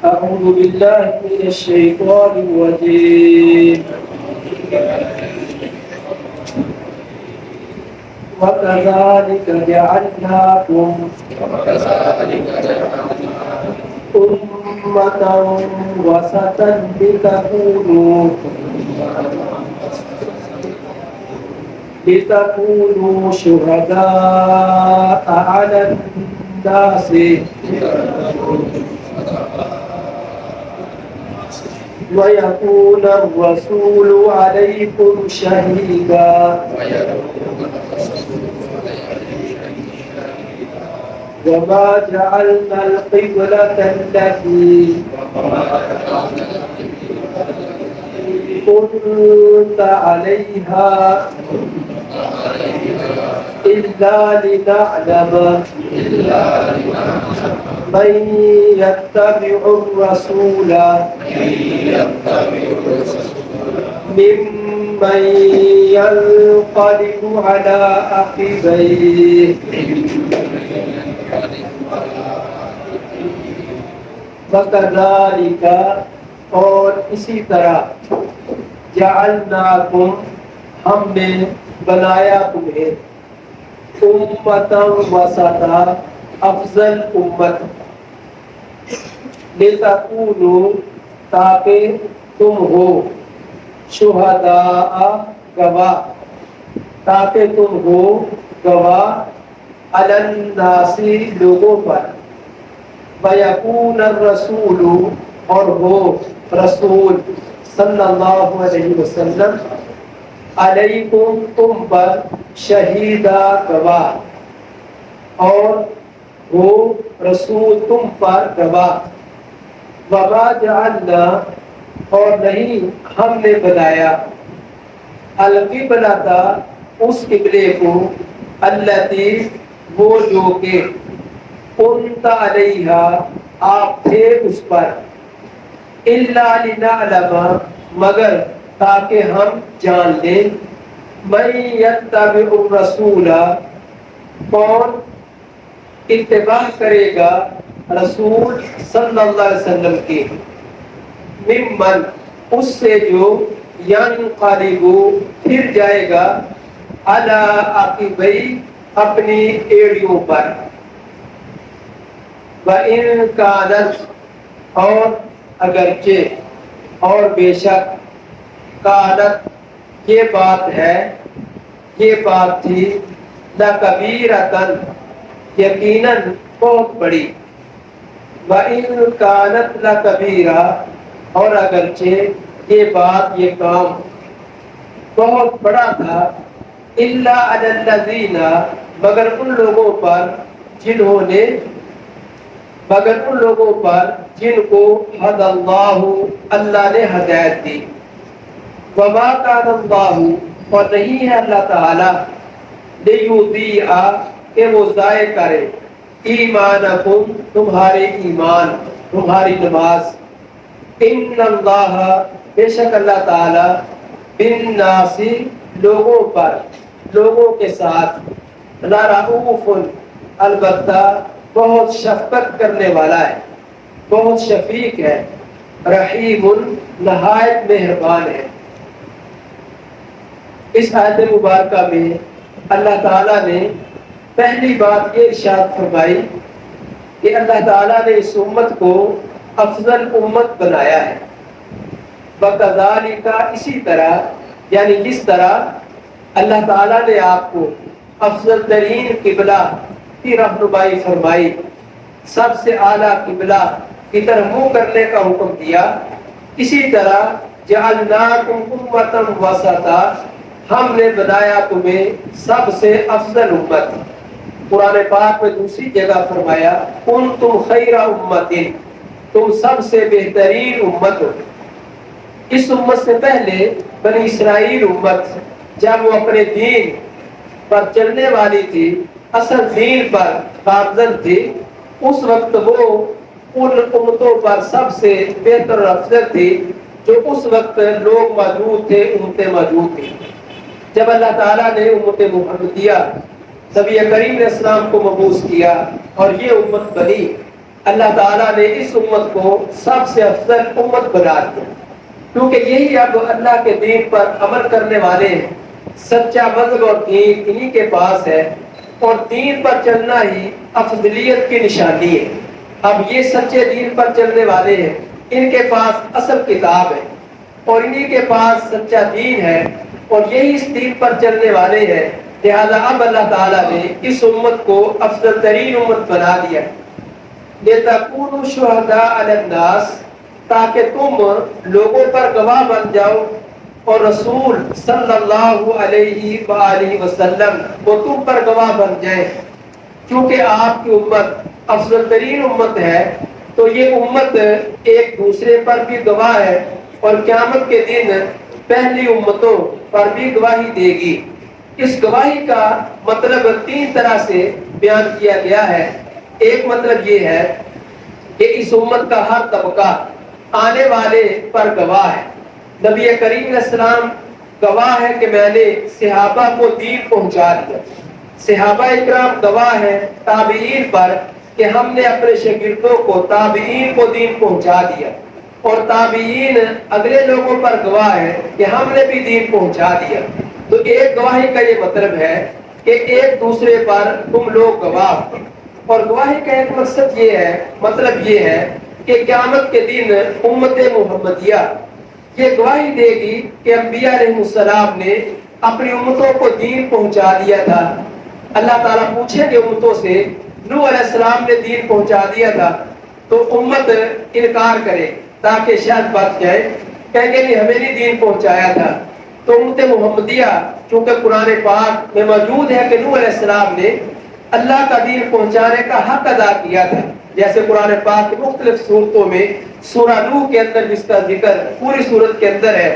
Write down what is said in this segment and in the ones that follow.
أعوذ بالله من الشيطان الرجيم وكذلك جعلناكم أمة وسطا لتكونوا شهداء على الناس ويكون الرسول عليكم شهيدا وما جعلنا القبلة التي كنت عليها إلا لنعلم من يتبع الرسول ممن ينقلب على عقبيه وَكَذَلِكَ اور اسی طرح جعلناکم ہم نے بنایا تمہیں امتا وسطا افضل امت لتکونوا تاکہ تم ہو شہداء گواہ تاکہ تم ہو گواہ علی الناس لوگوں پر وَيَكُونَ الرَّسُولُ اور ہو رسول صلی اللہ علیہ وسلم علیکم تم پر شہیدہ گواہ اور ہو رسول تم پر گواہ وَمَا جَعَلْنَا اور نہیں ہم نے بنایا القبلۃ اس قبلے کو التی وہ جو کہ کنت علیہا آپ تھے اس پر الا لنعلم مگر تاکہ ہم جان لیں من یتبع الرسول کون اتباع کرے گا رسول صلی اللہ علیہ وسلم کے ممن اس سے جو ینقلب پھر جائے گا علی عقبیہ اپنی ایڑیوں پر وَإِن كَانَتْ اور اگرچہ اور بے شک کانت یہ بات ہے یہ بات تھی لَكَبِيرَةً یقیناً بہت بڑی وَإِن كَانَتْ لَكَبِيرَةً اور اگرچہ یہ بات یہ کام بہت بڑا تھا إِلَّا عَلَى الَّذِينَ مگر ان لوگوں پر جنہوں نے مگر ان لوگوں پر جن کو ہدی اللہ اللہ نے ہدایت دی وما کان اللہ اور نہیں ہے اللہ تعالی لیضیع کہ وہ ضائع کرے ایمانکم تمہارے ایمان تمہاری نماز ان اللہ بے شک اللہ تعالی بالناس لوگوں پر لوگوں کے ساتھ لرؤوف البتہ بہت شفقت کرنے والا ہے بہت شفیق ہے رحیم نہایت مہربان ہے اس آیت مبارکہ میں اللہ تعالیٰ نے پہلی بات یہ ارشاد فرمائی کہ اللہ تعالیٰ نے اس امت کو افضل امت بنایا ہے وَكَذَلِكَ اسی طرح یعنی جس طرح اللہ تعالیٰ نے آپ کو افضل ترین قبلہ کی رہنمائی فرمائی سب سے اعلیٰ قبلہ کی طرف منہ کرنے کا حکم دیا اسی طرح جعلناکم امۃ وسطا ہم نے بنایا تمہیں سب سے افضل امت قرآن پاک میں دوسری جگہ فرمایا کنتم خیر امۃ تم سب سے بہترین امت ہو اس امت سے پہلے بنی اسرائیل امت جب وہ اپنے دین پر چلنے والی تھی اصل دین پر گامزن تھی اس وقت وہ ان امتوں پر سب سے بہتر افضل تھی جو اس وقت لوگ موجود تھے امتیں موجود تھیں جب اللہ تعالیٰ نے امت محمدیہ نبی کریم علیہ السلام کو مبعوث کیا اور یہ امت بنی اللہ تعالیٰ نے اس امت کو سب سے افضل امت بنا دیا، کیونکہ یہی اب اللہ کے دین پر عمل کرنے والے ہیں۔ سچا مذہب اور دین انہی کے پاس ہے، اور دین پر چلنا ہی افضلیت کی نشانی ہے۔ اب یہ سچے دین پر چلنے والے ہیں، ان کے پاس اصل کتاب ہے اور انہی کے پاس سچا دین ہے، اور یہی اس دین پر چلنے والے ہیں۔ لہذا اب اللہ تعالیٰ نے اس امت کو افضل ترین امت بنا دیا، لِتَكُونُوا شُهَدَاءَ عَلَى النَّاسِ، تاکہ تم لوگوں پر گواہ بن جاؤ، اور رسول صلی اللہ علیہ وآلہ وسلم وہ تم پر گواہ بن جائے۔ کیونکہ آپ کی امت افضل ترین امت ہے، تو یہ امت ایک دوسرے پر بھی گواہ ہے، اور قیامت کے دن پہلی امتوں پر بھی گواہی دے گی۔ اس گواہی کا مطلب تین طرح سے بیان کیا گیا ہے۔ ایک مطلب یہ ہے کہ اس امت کا ہر طبقہ آنے والے پر گواہ ہے۔ نبی کریم علیہ السلام گواہ ہے کہ میں نے صحابہ کو دین پہنچا دیا، صحابہ اکرام گواہ ہیں تابعین پر کہ ہم نے اپنے شاگردوں کو تابعین کو دین پہنچا دیا، اور تابعین اگلے لوگوں پر گواہ ہے کہ ہم نے بھی دین پہنچا دیا۔ تو ایک گواہی کا یہ مطلب ہے کہ ایک دوسرے پر تم لوگ گواہ، اور گواہی کا ایک مقصد یہ ہے، مطلب یہ ہے کہ قیامت کے دن امت محمدیہ یہ گواہی دے گی کہ انبیاء علیہ السلام نے اپنی امتوں کو دین پہنچا دیا تھا۔ اللہ تعالیٰ پوچھیں گے امتوں سے، نوح علیہ السلام نے دین پہنچا دیا تھا، تو امت انکار کرے تاکہ شاید بچ جائے، کہیں گے نہیں ہمیں نہیں دین پہنچایا تھا۔ تو امت محمدیہ چونکہ قرآن پاک میں موجود ہے کہ نوح علیہ السلام نے اللہ کا دین پہنچانے کا حق ادا کیا تھا، جیسے قرآن پاک کی مختلف صورتوں میں سورہ نوح کے اندر جس کا ذکر پوری صورت کے اندر ہے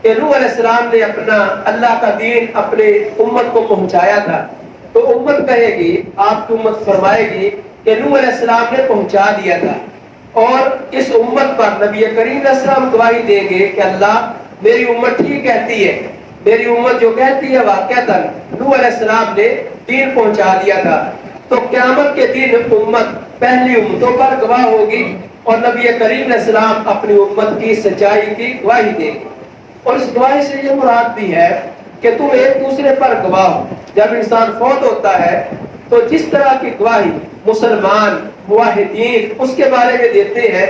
کہ نوح علیہ السلام نے اپنا اللہ کا دین اپنے امت کو پہنچایا تھا، تو امت کہے گی، آپ کی امت فرمائے گی کہ نوح علیہ السلام نے پہنچا دیا تھا، اور اس امت پر نبی کریم علیہ السلام گواہی دیں گے کہ اللہ میری امت ٹھیک کہتی ہے، میری امت جو کہتی ہے واقعتاً نوح علیہ السلام نے دین پہنچا دیا تھا۔ تو قیامت کے دن امت پہلی امتوں پر گواہ ہوگی، اور نبی کریم علیہ السلام اپنی امت کی سچائی کی گواہی دیں گے۔ اور اس گواہی سے یہ مراد بھی ہے کہ تم ایک دوسرے پر گواہ ہو۔ جب انسان فوت ہوتا ہے تو جس طرح کی گواہی مسلمان موحدین اس کے بارے میں دیتے ہیں،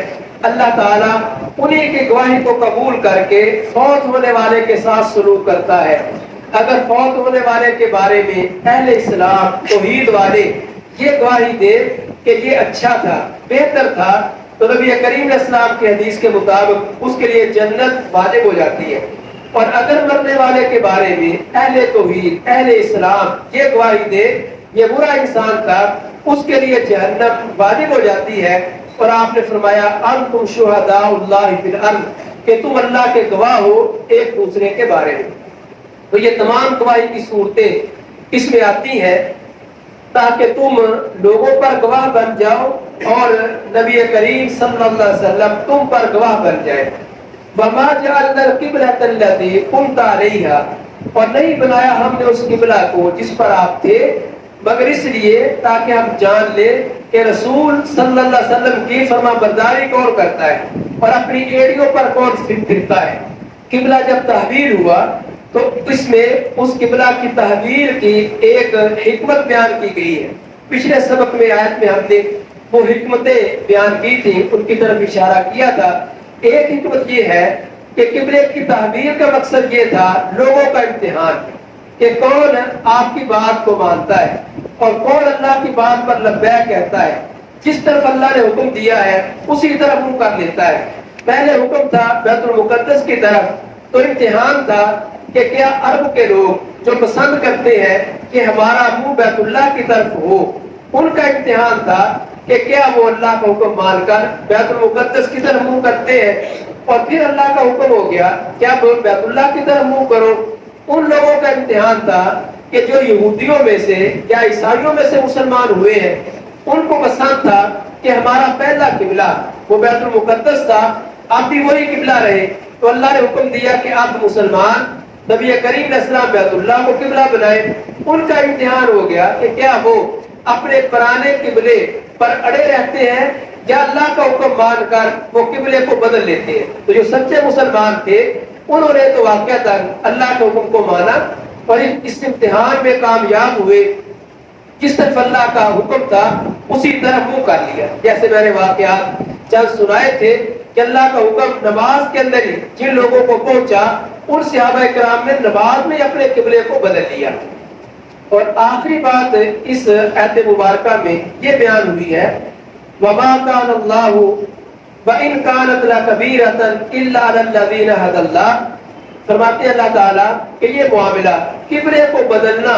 اللہ تعالیٰ انہی کی گواہی کو قبول کر کے فوت ہونے والے کے ساتھ سلوک کرتا ہے۔ اگر فوت ہونے والے کے بارے میں اہل اسلام توحید والے یہ گواہی دے کہ یہ اچھا تھا، بہتر تھا، تو نبی کریم علیہ السلام کی حدیث کے مطابق اس کے لیے جنت واجب ہو جاتی ہے۔ اور اگر مرنے والے کے بارے میں اہل توحید اہل اسلام یہ گواہی دے یہ برا انسان تھا، اس کے لیے جہنم واجب ہو جاتی ہے۔ اور آپ نے فرمایا انتم شہداء اللہ فی الارض، کہ تم اللہ کے گواہ ہو ایک دوسرے کے بارے میں۔ تو یہ تمام گواہی کی صورتیں اس میں آتی ہیں تاکہ تم لوگوں پر گواہ بن جاؤ، اور نبی کریم صلی اللہ علیہ وسلم تم پر گواہ بن جائے۔ وَمَا جَعَلْنَا الْقِبْلَةَ الَّتِي كُنْتَ عَلَيْهَا، اور نہیں بنایا ہم نے اس قبلہ کو جس پر آپ تھے، مگر اس لیے تاکہ ہم جان لیں کہ رسول صلی اللہ علیہ وسلم کی فرما برداری کون کرتا ہے اور اپنی ایڑیوں پر کون پھرتا ہے۔ قبلہ جب تحویل ہوا تو اس میں اس قبلہ کی تحویل کی ایک حکمت بیان کی گئی ہے۔ پچھلے سبق میں آیت میں ہم نے وہ حکمتیں بیان کی تھی، ان کی طرف اشارہ کیا تھا۔ ایک حکمت یہ ہے کہ قبلے کی تحویل کا مقصد یہ تھا لوگوں کا امتحان، کہ کون آپ کی بات کو مانتا ہے اور کون اللہ کی بات پر لبیک کہتا ہے، جس طرف اللہ نے حکم دیا ہے اسی طرف منہ کر لیتا ہے۔ پہلے حکم تھا بیت المقدس کی طرف، تو امتحان تھا کہ کیا عرب کے لوگ جو پسند کرتے ہیں کہ ہمارا منہ بیت اللہ کی طرف ہو، ان کا امتحان تھا کہ کیا وہ اللہ کا حکم مان کر بیت المقدس کی طرف منہ کرتے ہیں۔ اور پھر اللہ کا حکم ہو گیا کیا بیت اللہ کی طرف منہ کرو۔ ان لوگوں کا امتحان تھا کہ جو یہودیوں میں سے یا عیسائیوں میں سے مسلمان ہوئے ہیں، ان کو پسند تھا کہ ہمارا پہلا قبلہ وہ بیت المقدس تھا، اب بھی وہی قبلہ رہے۔ تو اللہ نے حکم دیا کہ آپ مسلمان نبی کریم علیہ السلام بیت اللہ کو قبلہ بنائے۔ ان کا امتحان ہو گیا کہ کیا وہ اپنے پرانے قبلے پر اڑے رہتے ہیں یا اللہ کا حکم مان کر وہ قبلے کو بدل لیتے ہیں. تو جو سچے مسلمان تھے انہوں نے تو واقعتاً اللہ کے حکم کو مانا اور اس امتحان میں کامیاب ہوئے. جس طرف اللہ کا حکم تھا اسی طرف منہ کر لیا. جیسے میں نے واقعات چند سنائے تھے کہ اللہ کا حکم نماز کے اندر ہی جن لوگوں کو پہنچا ان صحابہ کرام نے نماز میں اپنے قبلے کو بدل لیا. اور آخری بات اس آیت مبارکہ میں یہ بیان ہوئی ہے وَمَا كَانَ اللَّهُ وَإِن كَانَتْ لَكَبِيرَةً إِلَّا عَلَى الَّذِينَ هَدَى اللَّهُ. فرماتے ہیں اللہ تعالیٰ کہ یہ معاملہ قبلے کو بدلنا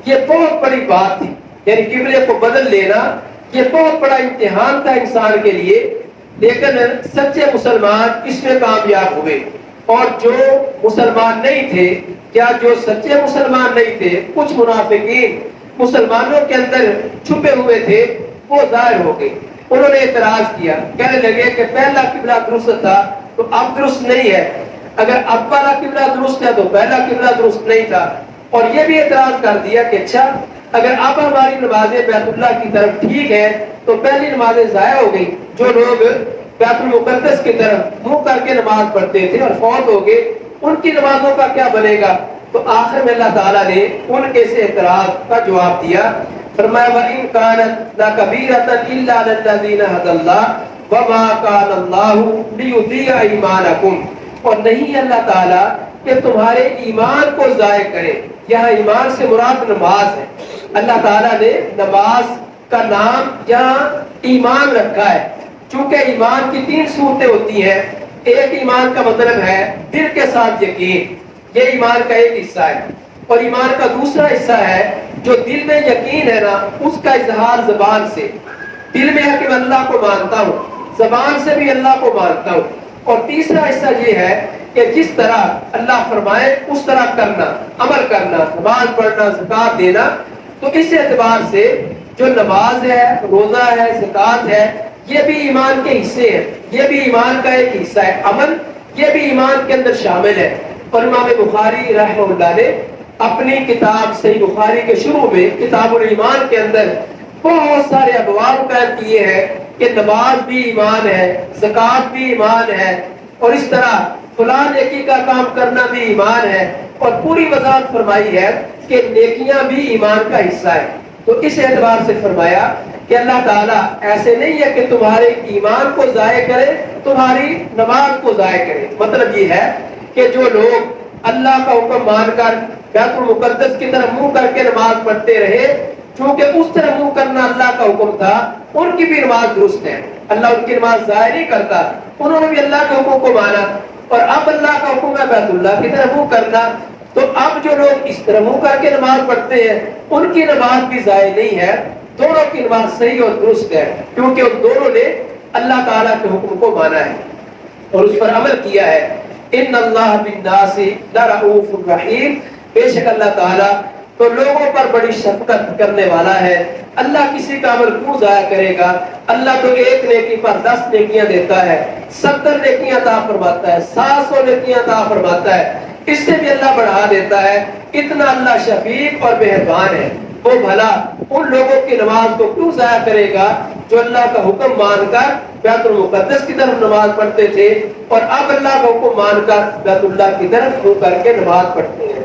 یہ بہت بڑی بات تھی. یعنی قبلے کو بدل لینا یہ بہت بڑا امتحان تھا انسان کے لیے. لیکن سچے مسلمان اس میں کامیاب ہوئے اور جو مسلمان نہیں تھے یا جو سچے مسلمان نہیں تھے کچھ منافقین مسلمانوں کے اندر چھپے ہوئے تھے وہ ظاہر ہو گئے. انہوں نے اعتراض کیا, کہنے لگے کہ پہلا قبلہ درست تھا تو اب درست نہیں ہے, اگر اب والا قبلہ درست ہے تو پہلا قبلہ درست نہیں تھا. اور یہ بھی اعتراض کر دیا کہ اچھا اگر اب ہماری نمازیں بیت اللہ کی طرف ٹھیک ہے تو پہلی نمازیں ضائع ہو گئی. جو لوگ بیت المقدس کی طرف منہ کر کے نماز پڑھتے تھے اور فوت ہو گئے ان کی نمازوں کا کیا بنے گا؟ تو آخر میں اللہ تعالیٰ نے ان کے اس اعتراض کا جواب دیا. فرمایا وَإِن كَانَتْ لَكَبِيرَةً إِلَّا عَلَى الَّذِينَ هَدَى اللَّهُ وَمَا كَانَ اللَّهُ لِيُضِيعَ إِيمَانَكُمْ. اور نہیں اللہ تعالیٰ کہ تمہارے ایمان کو ضائع کرے. یہاں ایمان سے مراد نماز ہے. اللہ تعالیٰ نے نماز کا نام یہاں ایمان رکھا ہے چونکہ ایمان کی 3 صورتیں ہوتی ہیں. ایک ایمان کا مطلب ہے دل کے ساتھ یقین, یہ ایمان کا ایک حصہ ہے. اور ایمان کا دوسرا حصہ ہے جو دل میں یقین ہے نا اس کا اظہار زبان سے. دل میں ہے کہ میں اللہ کو مانتا ہوں, زبان سے بھی اللہ کو مانتا ہوں. اور تیسرا حصہ یہ ہے کہ جس طرح اللہ فرمائے اس طرح کرنا, عمل کرنا, نماز پڑھنا, زکات دینا. تو اس اعتبار سے جو نماز ہے, روزہ ہے, زکات ہے, یہ بھی ایمان کے حصے ہیں. یہ بھی ایمان کا ایک حصہ ہے. عمل یہ بھی ایمان کے اندر شامل ہے. اور امام بخاری رحمہ اللہ نے اپنی کتاب صحیح بخاری کے شروع میں کتاب الایمان کے اندر بہت سارے ابواب قائم کیے ہیں کہ نماز بھی ایمان ہے, زکات بھی ایمان ہے, اور اس طرح فلاں نیکی کا کام کرنا بھی ایمان ہے. اور پوری وضاحت فرمائی ہے کہ نیکیاں بھی ایمان کا حصہ ہے. تو اس اعتبار سے فرمایا کہ اللہ تعالیٰ ایسے نہیں ہے کہ تمہارے ایمان کو ضائع کرے, تمہاری نماز کو ضائع کرے. مطلب یہ ہے کہ جو لوگ اللہ کا حکم مان کر بیت المقدس کی طرف منہ کر کے نماز پڑھتے رہے, چونکہ اس طرح منہ کرنا اللہ کا حکم تھا, ان کی بھی نماز درست ہے. اللہ ان کی نماز ضائع نہیں کرتا, انہوں نے بھی اللہ کے حکم کو مانا. اور اب اللہ کا حکم ہے بیت اللہ کی طرف منہ کرنا, تو اب جو لوگ اس طرح منہ کر کے نماز پڑھتے ہیں ان کی نماز بھی ضائع نہیں ہے. دونوں کی نماز صحیح اور درست ہے کیونکہ ان دونوں نے اللہ تعالیٰ کے حکم کو مانا ہے اور اس پر عمل کیا ہے. ان اللہ بالناس لرؤوف الرحیم. بے شک اللہ تعالیٰ تو لوگوں پر بڑی شفقت کرنے والا ہے. اللہ کسی کا عمل کیوں ضائع کرے گا؟ اللہ تو ایک نیکی پر 10 نیکیاں دیتا ہے, 70 نیکیاں عطا فرماتا ہے, 700 نیکیاں عطا فرماتا ہے. اس سے بھی اللہ بڑھا دیتا ہے. اتنا اللہ شفیق اور مہربان ہے. وہ بھلا ان لوگوں کی نماز کو کیوں ضائع کرے گا جو اللہ کا حکم مان کر بیت المقدس کی طرف نماز پڑھتے تھے اور اب اللہ کا حکم مان کر بیت اللہ کی طرف منہ کر کے نماز پڑھتے ہیں.